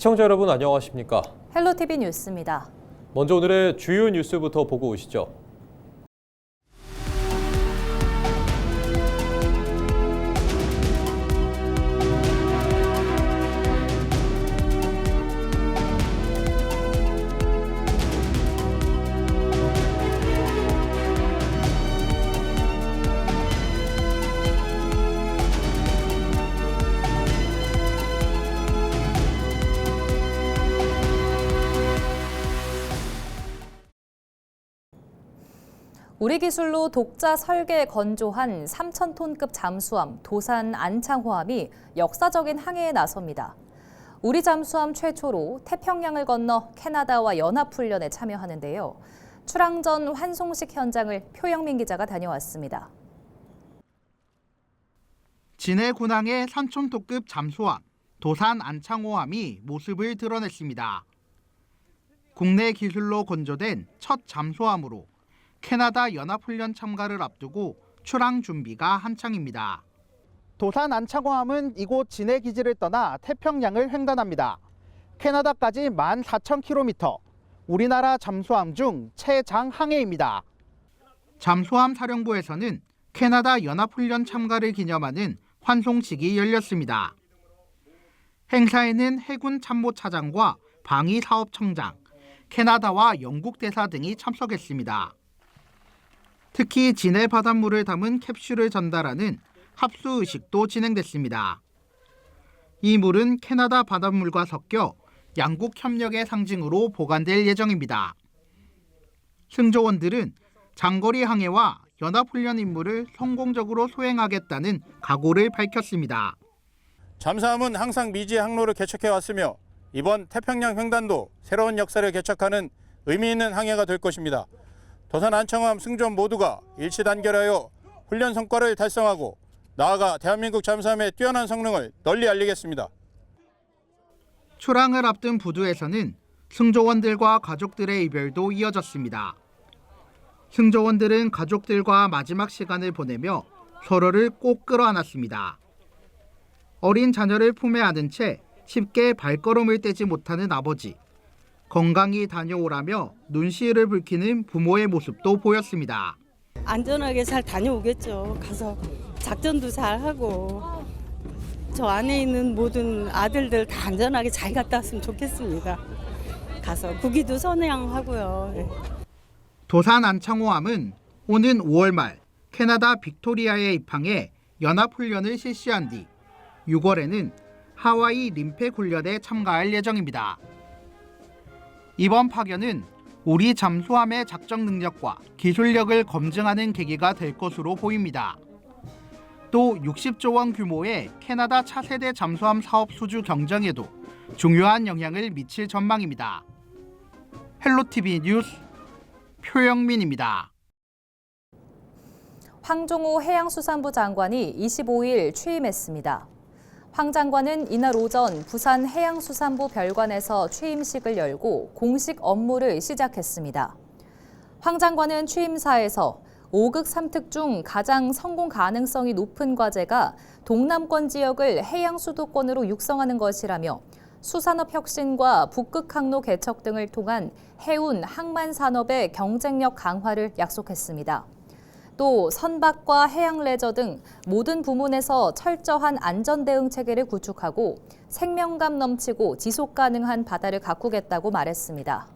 시청자 여러분 안녕하십니까? 헬로티비 뉴스입니다. 먼저 오늘의 주요 뉴스부터 보고 오시죠. 우리 기술로 독자 설계 건조한 3,000톤급 잠수함 도산 안창호함이 역사적인 항해에 나섭니다. 우리 잠수함 최초로 태평양을 건너 캐나다와 연합훈련에 참여하는데요. 출항 전 환송식 현장을 표영민 기자가 다녀왔습니다. 진해 군항의 3,000톤급 잠수함 도산 안창호함이 모습을 드러냈습니다. 국내 기술로 건조된 첫 잠수함으로 캐나다 연합훈련 참가를 앞두고 출항 준비가 한창입니다. 도산 안창호함은 이곳 진해 기지를 떠나 태평양을 횡단합니다. 캐나다까지 14,000km, 우리나라 잠수함 중 최장 항해입니다. 잠수함 사령부에서는 캐나다 연합훈련 참가를 기념하는 환송식이 열렸습니다. 행사에는 해군 참모차장과 방위사업청장, 캐나다와 영국 대사 등이 참석했습니다. 특히 진해 바닷물을 담은 캡슐을 전달하는 합수의식도 진행됐습니다. 이 물은 캐나다 바닷물과 섞여 양국 협력의 상징으로 보관될 예정입니다. 승조원들은 장거리 항해와 연합훈련 임무를 성공적으로 수행하겠다는 각오를 밝혔습니다. 잠수함은 항상 미지의 항로를 개척해왔으며 이번 태평양 횡단도 새로운 역사를 개척하는 의미 있는 항해가 될 것입니다. 도산 안창호함 승조원 모두가 일치 단결하여 훈련 성과를 달성하고 나아가 대한민국 잠수함의 뛰어난 성능을 널리 알리겠습니다. 출항을 앞둔 부두에서는 승조원들과 가족들의 이별도 이어졌습니다. 승조원들은 가족들과 마지막 시간을 보내며 서로를 꼭 끌어안았습니다. 어린 자녀를 품에 안은 채 쉽게 발걸음을 떼지 못하는 아버지. 건강히 다녀오라며 눈시울을 붉히는 부모의 모습도 보였습니다. 안전하게 잘 다녀오겠죠. 가서 작전도 잘 하고 저 안에 있는 모든 아들들 다 안전하게 잘 갔다 왔으면 좋겠습니다. 가서 국기도 선양하고요. 네. 도산 안창호함은 오는 5월 말 캐나다 빅토리아에 입항해 연합훈련을 실시한 뒤 6월에는 하와이 림팩 훈련에 참가할 예정입니다. 이번 파견은 우리 잠수함의 작전 능력과 기술력을 검증하는 계기가 될 것으로 보입니다. 또 60조 원 규모의 캐나다 차세대 잠수함 사업 수주 경쟁에도 중요한 영향을 미칠 전망입니다. 헬로티비 뉴스 표영민입니다. 황종호 해양수산부 장관이 25일 취임했습니다. 황 장관은 이날 오전 부산 해양수산부 별관에서 취임식을 열고 공식 업무를 시작했습니다. 황 장관은 취임사에서 5극 3특 중 가장 성공 가능성이 높은 과제가 동남권 지역을 해양 수도권으로 육성하는 것이라며 수산업 혁신과 북극 항로 개척 등을 통한 해운 항만 산업의 경쟁력 강화를 약속했습니다. 또 선박과 해양 레저 등 모든 부문에서 철저한 안전 대응 체계를 구축하고 생명감 넘치고 지속 가능한 바다를 가꾸겠다고 말했습니다.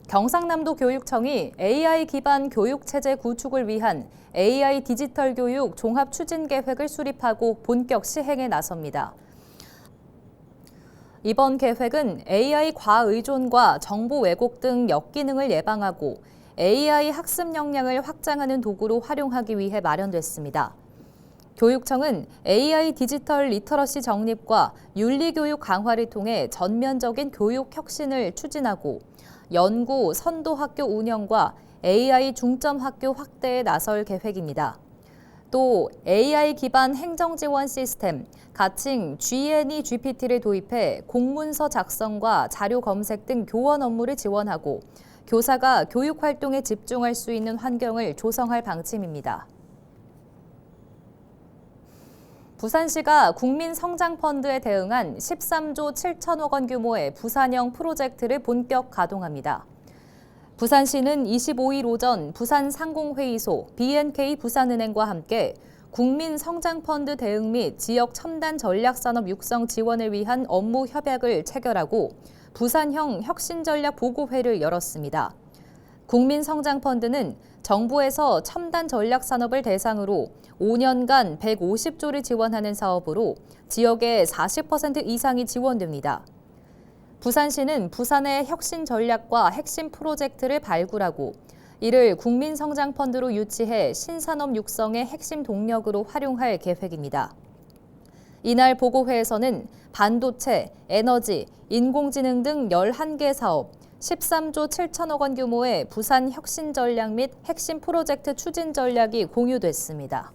경상남도 교육청이 AI 기반 교육 체제 구축을 위한 AI 디지털 교육 종합 추진 계획을 수립하고 본격 시행에 나섭니다. 이번 계획은 AI 과의존과 정보 왜곡 등 역기능을 예방하고 AI 학습 역량을 확장하는 도구로 활용하기 위해 마련됐습니다. 교육청은 AI 디지털 리터러시 정립과 윤리교육 강화를 통해 전면적인 교육 혁신을 추진하고 연구, 선도 학교 운영과 AI 중점 학교 확대에 나설 계획입니다. 또 AI 기반 행정 지원 시스템, 가칭 G&E GPT를 도입해 공문서 작성과 자료 검색 등 교원 업무를 지원하고 교사가 교육 활동에 집중할 수 있는 환경을 조성할 방침입니다. 부산시가 국민성장펀드에 대응한 13조 7천억 원 규모의 부산형 프로젝트를 본격 가동합니다. 부산시는 25일 오전 부산상공회의소 BNK 부산은행과 함께 국민성장펀드 대응 및 지역 첨단 전략산업 육성 지원을 위한 업무 협약을 체결하고 부산형 혁신전략 보고회를 열었습니다. 국민성장펀드는 정부에서 첨단 전략산업을 대상으로 5년간 150조를 지원하는 사업으로 지역의 40% 이상이 지원됩니다. 부산시는 부산의 혁신 전략과 핵심 프로젝트를 발굴하고 이를 국민성장펀드로 유치해 신산업 육성의 핵심 동력으로 활용할 계획입니다. 이날 보고회에서는 반도체, 에너지, 인공지능 등 11개 사업, 13조 7천억 원 규모의 부산 혁신 전략 및 핵심 프로젝트 추진 전략이 공유됐습니다.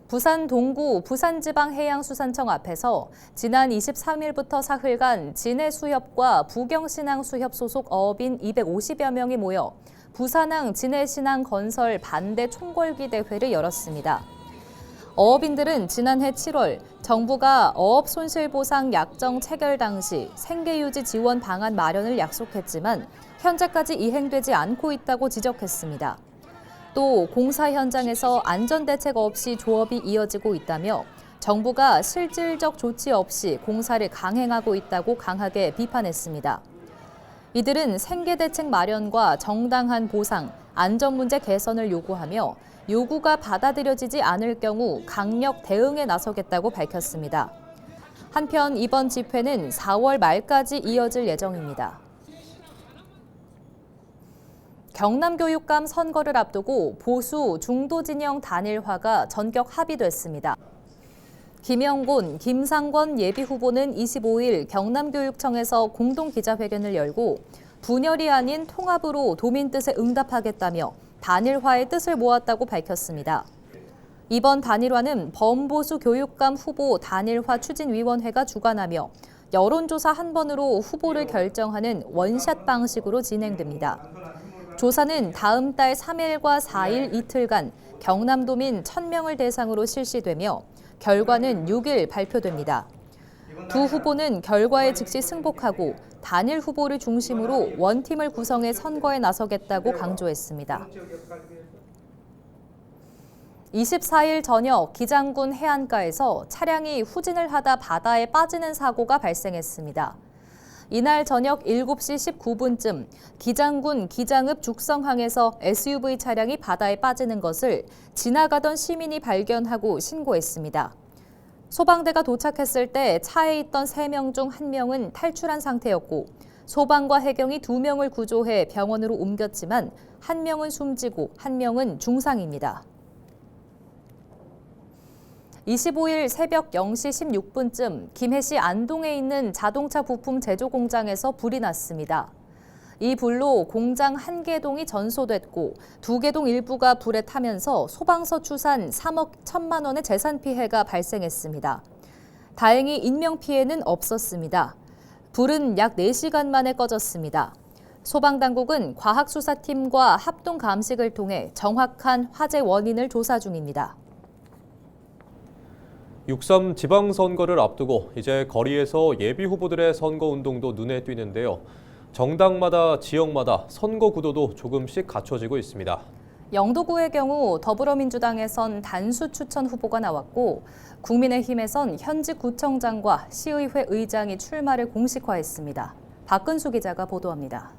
부산 동구 부산지방해양수산청 앞에서 지난 23일부터 사흘간 진해수협과 부경신항수협 소속 어업인 250여 명이 모여 부산항 진해신항 건설 반대 총궐기 대회를 열었습니다. 어업인들은 지난해 7월 정부가 어업 손실보상 약정 체결 당시 생계유지 지원 방안 마련을 약속했지만 현재까지 이행되지 않고 있다고 지적했습니다. 또 공사 현장에서 안전대책 없이 조업이 이어지고 있다며 정부가 실질적 조치 없이 공사를 강행하고 있다고 강하게 비판했습니다. 이들은 생계대책 마련과 정당한 보상, 안전문제 개선을 요구하며 요구가 받아들여지지 않을 경우 강력 대응에 나서겠다고 밝혔습니다. 한편 이번 집회는 4월 말까지 이어질 예정입니다. 경남교육감 선거를 앞두고 보수 중도 진영 단일화가 전격 합의됐습니다. 김영곤, 김상권 예비후보는 25일 경남교육청에서 공동 기자회견을 열고 분열이 아닌 통합으로 도민 뜻에 응답하겠다며 단일화의 뜻을 모았다고 밝혔습니다. 이번 단일화는 범보수 교육감 후보 단일화 추진위원회가 주관하며 여론조사 한 번으로 후보를 결정하는 원샷 방식으로 진행됩니다. 조사는 다음 달 3일과 4일 이틀간 경남도민 1,000명을 대상으로 실시되며 결과는 6일 발표됩니다. 두 후보는 결과에 즉시 승복하고 단일 후보를 중심으로 원팀을 구성해 선거에 나서겠다고 강조했습니다. 24일 저녁 기장군 해안가에서 차량이 후진을 하다 바다에 빠지는 사고가 발생했습니다. 이날 저녁 7시 19분쯤 기장군 기장읍 죽성항에서 SUV 차량이 바다에 빠지는 것을 지나가던 시민이 발견하고 신고했습니다. 소방대가 도착했을 때 차에 있던 3명 중 1명은 탈출한 상태였고 소방과 해경이 2명을 구조해 병원으로 옮겼지만 1명은 숨지고 1명은 중상입니다. 25일 새벽 0시 16분쯤 김해시 안동에 있는 자동차 부품 제조 공장에서 불이 났습니다. 이 불로 공장 1개동이 전소됐고 2개동 일부가 불에 타면서 소방서 추산 3억 1천만 원의 재산 피해가 발생했습니다. 다행히 인명피해는 없었습니다. 불은 약 4시간 만에 꺼졌습니다. 소방당국은 과학수사팀과 합동 감식을 통해 정확한 화재 원인을 조사 중입니다. 6.3 지방선거를 앞두고 이제 거리에서 예비후보들의 선거운동도 눈에 띄는데요. 정당마다 지역마다 선거 구도도 조금씩 갖춰지고 있습니다. 영도구의 경우 더불어민주당에선 단수 추천 후보가 나왔고 국민의힘에선 현직 구청장과 시의회 의장이 출마를 공식화했습니다. 박근수 기자가 보도합니다.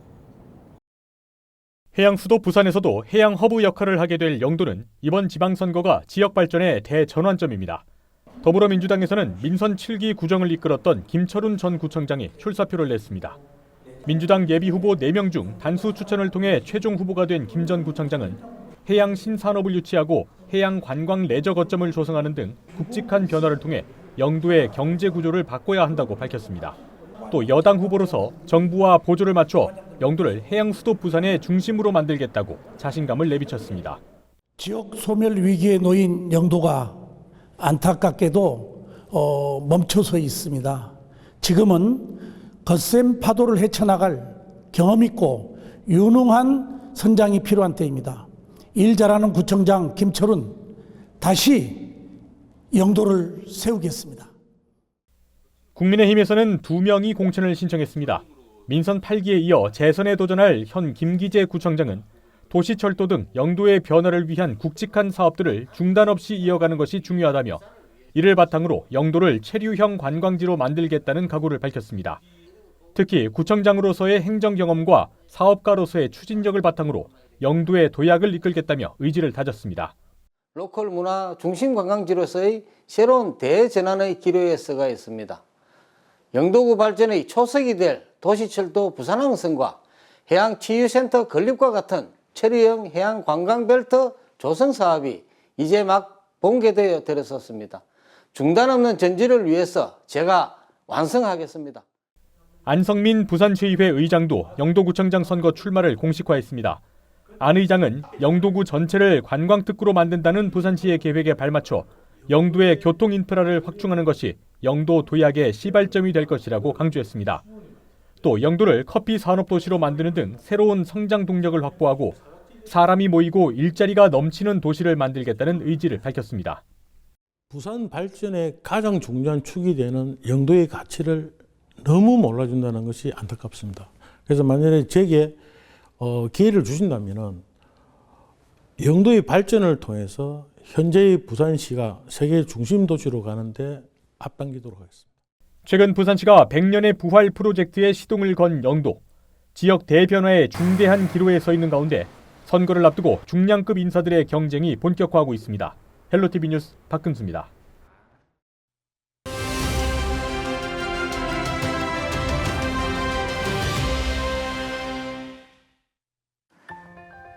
해양 수도 부산에서도 해양 허브 역할을 하게 될 영도는 이번 지방선거가 지역 발전의 대전환점입니다. 더불어민주당에서는 민선 7기 구정을 이끌었던 김철훈 전 구청장이 출사표를 냈습니다. 민주당 예비후보 4명 중 단수 추천을 통해 최종 후보가 된 김 전 구청장은 해양 신산업을 유치하고 해양 관광 레저 거점을 조성하는 등 굵직한 변화를 통해 영도의 경제 구조를 바꿔야 한다고 밝혔습니다. 또 여당 후보로서 정부와 보조를 맞춰 영도를 해양 수도 부산의 중심으로 만들겠다고 자신감을 내비쳤습니다. 지역 소멸 위기에 놓인 영도가 안타깝게도 멈춰서 있습니다. 지금은 거센 파도를 헤쳐나갈 경험 있고 유능한 선장이 필요한 때입니다. 일 잘하는 구청장 김철훈, 다시 영도를 세우겠습니다. 국민의힘에서는 2명이 공천을 신청했습니다. 민선 8기에 이어 재선에 도전할 현 김기재 구청장은 도시철도 등 영도의 변화를 위한 굵직한 사업들을 중단 없이 이어가는 것이 중요하다며 이를 바탕으로 영도를 체류형 관광지로 만들겠다는 각오를 밝혔습니다. 특히 구청장으로서의 행정 경험과 사업가로서의 추진력을 바탕으로 영도의 도약을 이끌겠다며 의지를 다졌습니다. 로컬 문화 중심 관광지로서의 새로운 대전환의 기로에 서가 있습니다. 영도구 발전의 초석이 될 도시철도 부산항선과 해양치유센터 건립과 같은 체류형 해양관광벨트 조성 사업이 이제 막 본계되어 들어섰습니다. 중단 없는 전지를 위해서 제가 완성하겠습니다. 안성민 부산시의회 의장도 영도구청장 선거 출마를 공식화했습니다. 안 의장은 영도구 전체를 관광특구로 만든다는 부산시의 계획에 발맞춰 영도의 교통 인프라를 확충하는 것이 영도 도약의 시발점이 될 것이라고 강조했습니다. 또 영도를 커피 산업도시로 만드는 등 새로운 성장 동력을 확보하고 사람이 모이고 일자리가 넘치는 도시를 만들겠다는 의지를 밝혔습니다. 부산 발전의 가장 중요한 축이 되는 영도의 가치를 너무 몰라준다는 것이 안타깝습니다. 그래서 만약에 제게 기회를 주신다면 영도의 발전을 통해서 현재의 부산시가 세계 중심 도시로 가는데 앞당기도록 하겠습니다. 최근 부산시가 100년의 부활 프로젝트에 시동을 건 영도. 지역 대변화의 중대한 기로에 서 있는 가운데 선거를 앞두고 중량급 인사들의 경쟁이 본격화하고 있습니다. 헬로티비 뉴스 박금수입니다.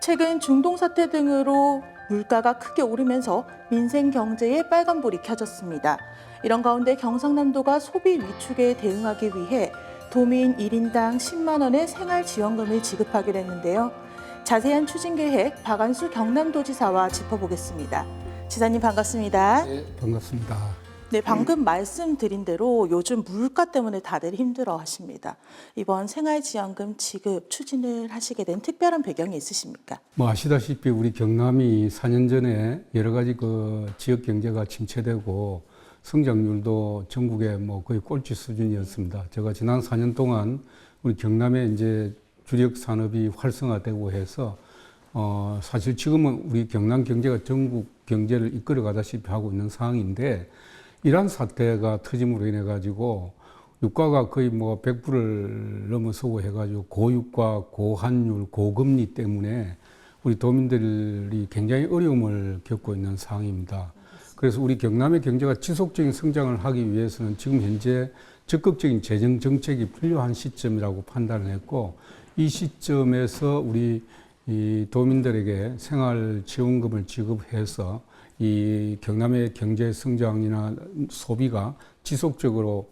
최근 중동 사태 등으로 물가가 크게 오르면서 민생 경제에 빨간불이 켜졌습니다. 이런 가운데 경상남도가 소비 위축에 대응하기 위해 도민 1인당 10만 원의 생활지원금을 지급하기로 했는데요. 자세한 추진 계획 박안수 경남도지사와 짚어보겠습니다. 지사님 반갑습니다. 네, 반갑습니다. 네, 방금 말씀드린 대로 요즘 물가 때문에 다들 힘들어하십니다. 이번 생활지원금 지급 추진을 하시게 된 특별한 배경이 있으십니까? 아시다시피 우리 경남이 4년 전에 여러 가지 지역 경제가 침체되고 성장률도 전국에 거의 꼴찌 수준이었습니다. 제가 지난 4년 동안 우리 경남에 이제 주력 산업이 활성화되고 해서 사실 지금은 우리 경남 경제가 전국 경제를 이끌어 가다시피 하고 있는 상황인데 이러한 사태가 터짐으로 인해 가지고 유가가 거의 100불을 넘어서고 해가지고 고유가, 고환율, 고금리 때문에 우리 도민들이 굉장히 어려움을 겪고 있는 상황입니다. 그래서 우리 경남의 경제가 지속적인 성장을 하기 위해서는 지금 현재 적극적인 재정 정책이 필요한 시점이라고 판단을 했고 이 시점에서 우리 이 도민들에게 생활지원금을 지급해서 이 경남의 경제 성장이나 소비가 지속적으로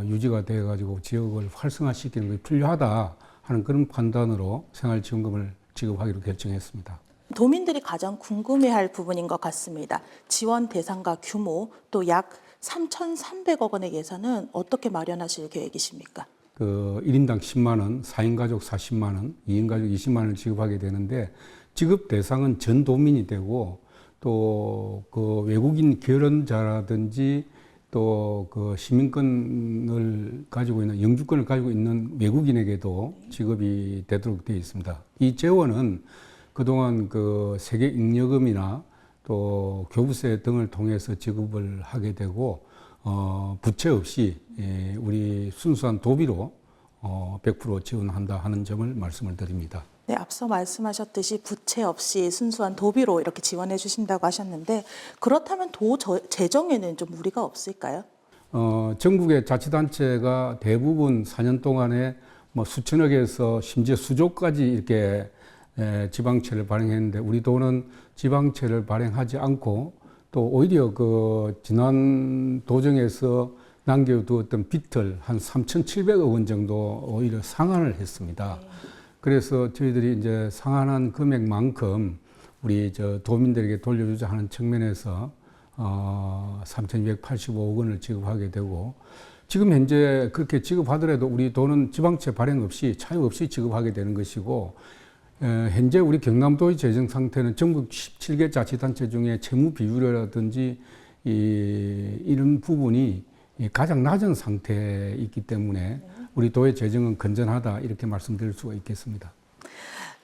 유지가 되어가지고 지역을 활성화시키는 것이 필요하다 하는 그런 판단으로 생활지원금을 지급하기로 결정했습니다. 도민들이 가장 궁금해할 부분인 것 같습니다. 지원 대상과 규모 또 약 3,300억 원의 예산은 어떻게 마련하실 계획이십니까? 1인당 10만 원, 4인 가족 40만 원, 2인 가족 20만 원을 지급하게 되는데 지급 대상은 전 도민이 되고 또 외국인 결혼자라든지 또 시민권을 가지고 있는 영주권을 가지고 있는 외국인에게도 지급이 되도록 되어 있습니다. 이 재원은 그동안 세계 잉여금이나 또 교부세 등을 통해서 지급을 하게 되고 부채 없이 우리 순수한 도비로 100% 지원한다 하는 점을 말씀을 드립니다. 네, 앞서 말씀하셨듯이 부채 없이 순수한 도비로 이렇게 지원해 주신다고 하셨는데 그렇다면 도 재정에는 좀 무리가 없을까요? 전국의 자치단체가 대부분 4년 동안에 수천억에서 심지어 수조까지 이렇게 지방채를 발행했는데 우리 도는 지방채를 발행하지 않고 또 오히려 지난 도정에서 남겨두었던 빚을 한 3,700억 원 정도 오히려 상환을 했습니다. 그래서 저희들이 이제 상환한 금액만큼 우리 도민들에게 돌려주자 하는 측면에서 3,285억 원을 지급하게 되고 지금 현재 그렇게 지급하더라도 우리 도는 지방채 발행 없이 차유 없이 지급하게 되는 것이고 현재 우리 경남도의 재정 상태는 전국 17개 자치단체 중에 채무 비율이라든지 이런 부분이 가장 낮은 상태에 있기 때문에 우리 도의 재정은 건전하다 이렇게 말씀드릴 수가 있겠습니다.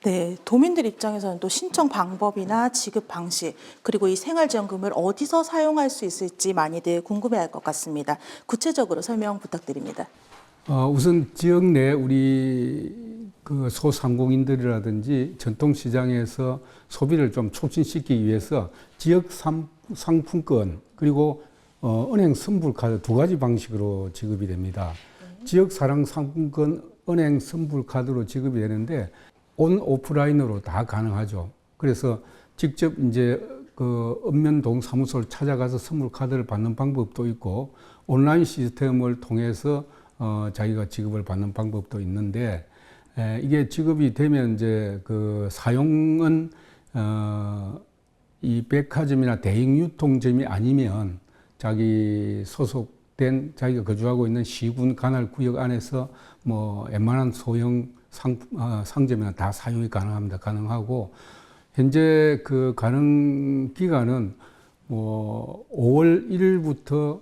네, 도민들 입장에서는 또 신청 방법이나 지급 방식, 그리고 이 생활지원금을 어디서 사용할 수 있을지 많이들 궁금해할 것 같습니다. 구체적으로 설명 부탁드립니다. 우선 지역 내 우리 그 소상공인들이라든지 전통시장에서 소비를 좀 촉진시키기 위해서 지역 상품권 그리고 은행 선불카드 두 가지 방식으로 지급이 됩니다. 지역 사랑 상품권 은행 선불카드로 지급이 되는데 온 오프라인으로 다 가능하죠. 그래서 직접 이제 그 읍면동 사무소를 찾아가서 선물카드를 받는 방법도 있고 온라인 시스템을 통해서 자기가 지급을 받는 방법도 있는데 이게 지급이 되면 이제 그 사용은 이 백화점이나 대형 유통점이 아니면 자기 소속된 자기가 거주하고 있는 시군 관할 구역 안에서 뭐 웬만한 소형 상점이나 다 사용이 가능합니다. 가능하고 현재 그 가능 기간은 뭐 5월 1일부터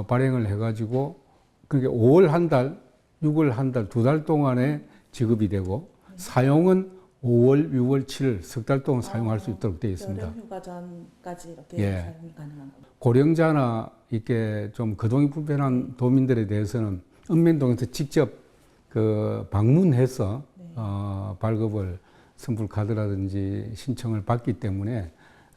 발행을 해가지고 그게 5월 한 달, 6월 한 달, 2달 동안에 지급이 되고 사용은 5월, 6월, 7일 석 달 동안 사용할 수 있도록 되어 있습니다. 여름 휴가 전까지 이렇게 사용이 가능한 겁니다. 고령자나 이렇게 좀 거동이 불편한 도민들에 대해서는 읍면동에서 직접 그 방문해서 발급을 선불카드라든지 신청을 받기 때문에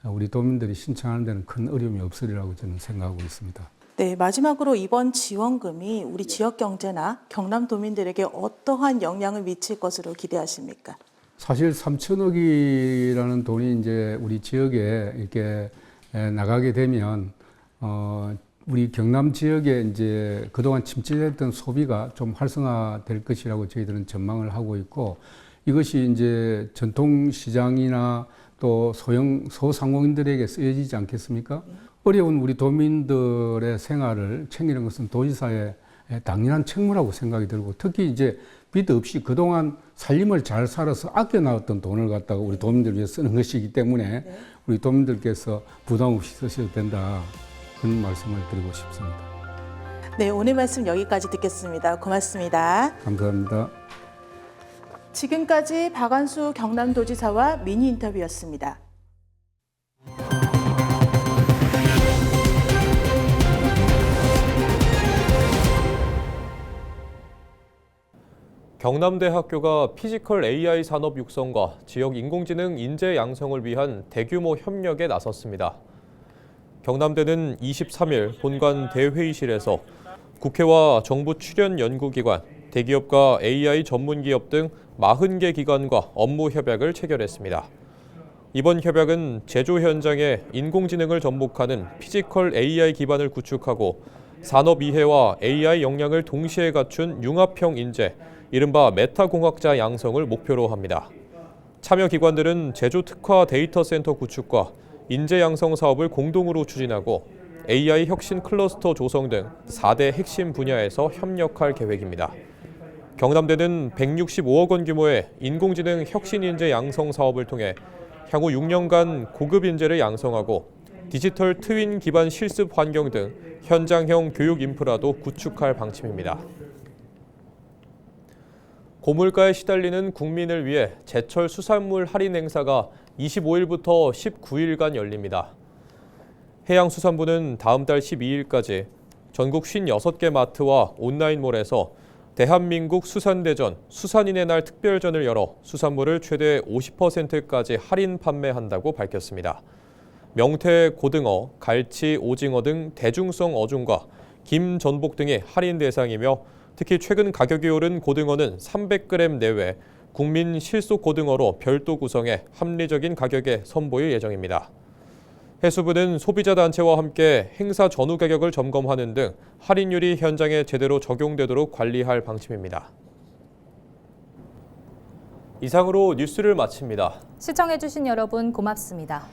우리 도민들이 신청하는 데는 큰 어려움이 없으리라고 저는 생각하고 있습니다. 네, 마지막으로 이번 지원금이 우리 지역 경제나 경남 도민들에게 어떠한 영향을 미칠 것으로 기대하십니까? 사실 3천억이라는 돈이 이제 우리 지역에 이렇게 나가게 되면 우리 경남 지역에 이제 그동안 침체됐던 소비가 좀 활성화될 것이라고 저희들은 전망을 하고 있고 이것이 이제 전통시장이나 또 소상공인들에게 쓰여지지 않겠습니까? 어려운 우리 도민들의 생활을 챙기는 것은 도지사의 당연한 책무라고 생각이 들고 특히 이제 빚 없이 그동안 살림을 잘 살아서 아껴 나왔던 돈을 갖다가 우리 도민들을 위해 쓰는 것이기 때문에 우리 도민들께서 부담 없이 쓰셔도 된다. 그런 말씀을 드리고 싶습니다. 네, 오늘 말씀 여기까지 듣겠습니다. 고맙습니다. 감사합니다. 지금까지 박안수 경남도지사와 미니 인터뷰였습니다. 경남대학교가 피지컬 AI 산업 육성과 지역 인공지능 인재 양성을 위한 대규모 협력에 나섰습니다. 경남대는 23일 본관 대회의실에서 국회와 정부 출연 연구기관, 대기업과 AI 전문기업 등 40개 기관과 업무 협약을 체결했습니다. 이번 협약은 제조 현장에 인공지능을 접목하는 피지컬 AI 기반을 구축하고 산업 이해와 AI 역량을 동시에 갖춘 융합형 인재, 이른바 메타공학자 양성을 목표로 합니다. 참여 기관들은 제조 특화 데이터 센터 구축과 인재 양성 사업을 공동으로 추진하고 AI 혁신 클러스터 조성 등 4대 핵심 분야에서 협력할 계획입니다. 경남대는 165억 원 규모의 인공지능 혁신 인재 양성 사업을 통해 향후 6년간 고급 인재를 양성하고 디지털 트윈 기반 실습 환경 등 현장형 교육 인프라도 구축할 방침입니다. 고물가에 시달리는 국민을 위해 제철 수산물 할인 행사가 25일부터 19일간 열립니다. 해양수산부는 다음 달 12일까지 전국 56개 마트와 온라인몰에서 대한민국 수산대전, 수산인의 날 특별전을 열어 수산물을 최대 50%까지 할인 판매한다고 밝혔습니다. 명태, 고등어, 갈치, 오징어 등 대중성 어종과 김, 전복 등이 할인 대상이며 특히 최근 가격이 오른 고등어는 300g 내외 국민 실속 고등어로 별도 구성해 합리적인 가격에 선보일 예정입니다. 해수부는 소비자 단체와 함께 행사 전후 가격을 점검하는 등 할인율이 현장에 제대로 적용되도록 관리할 방침입니다. 이상으로 뉴스를 마칩니다. 시청해주신 여러분 고맙습니다.